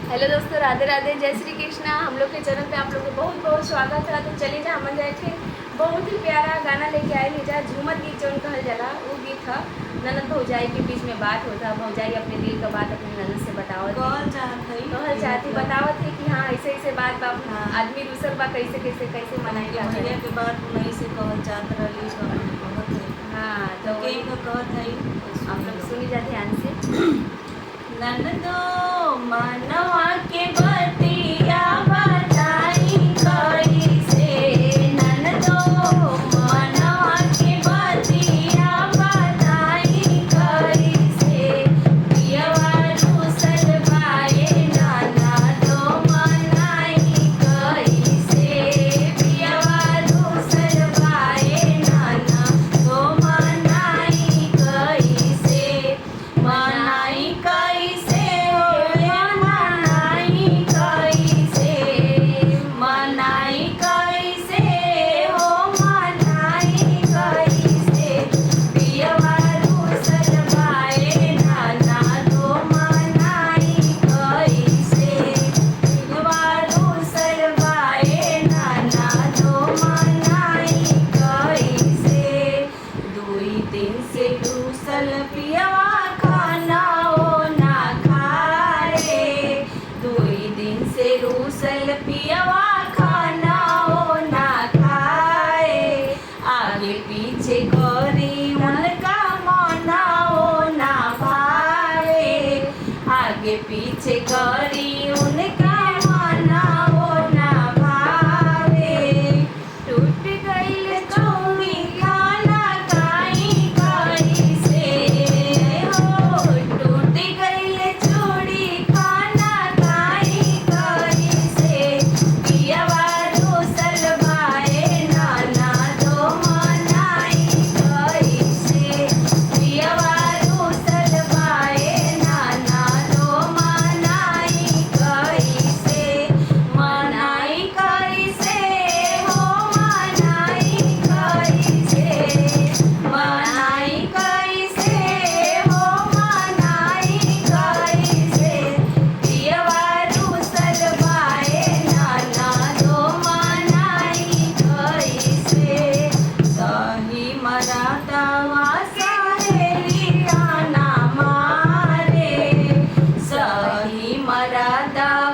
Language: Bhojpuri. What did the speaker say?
हेलो दोस्तों, राधे राधे, जय श्री कृष्णा। हम लोग के चैनल पे आप लोग को बहुत बहुत स्वागत है। तो चलिए जा हम जाए थे बहुत ही प्यारा गाना लेके आए थे जा झूमर गीत जो कहल जाला। वो गीत था ननद भौजाई के बीच में बात होता, भौजाई अपने दिल का बात अपने ननद से बतावत कहल चाहती बतावत है कि हाँ ऐसे ऐसे बात बा। हाँ। आदमी दूसर बा कैसे कैसे कैसे मनाई भैया के बात नहीं से कहल चाहत रही बहुत है। हाँ तो के कहत है आप लोग सुनी जा ध्यान से। ननदो मनवा के बतिया बताई कैसे, ननदो मनवा के बतिया बताई कैसे, पियवा रूसल बाए ननदो मनाई कैसे, पियवा रूसल बाए ननदो मनाई कैसे, मनाई कैसे होए मनाई कैसे, मनाई कैसे हो मनाई कैसे, पियवा रूसल बाए ननदो मनाई कैसे, पियवा रूसल बाए ननदो मनाई कैसे, दुई दिन से रूसल पियवा खाना ना खाए, दुई दिन से रूसल पियवा खाना ना खाए, आगे पीछे करी उनका मना ना भाए, आगे पीछे करी उनका मना ना भावे, टूट गईल चूड़ी खाना खाई कैसे हो, टूट गईल चूड़ी खाना खाई कैसे, पियवा रूसल बाए ननदो मनाई कैसे, पियवा रूसल बाए ननदो मनाई कैसे, मनाई कैसे हो मनाई कैसे, मनाई कैसे हो मनाई कैसे, पियवा रूसल बाए ननदो मनाई कैसे, सही मराठवा सहेलिया ना मारे, सही मराठवा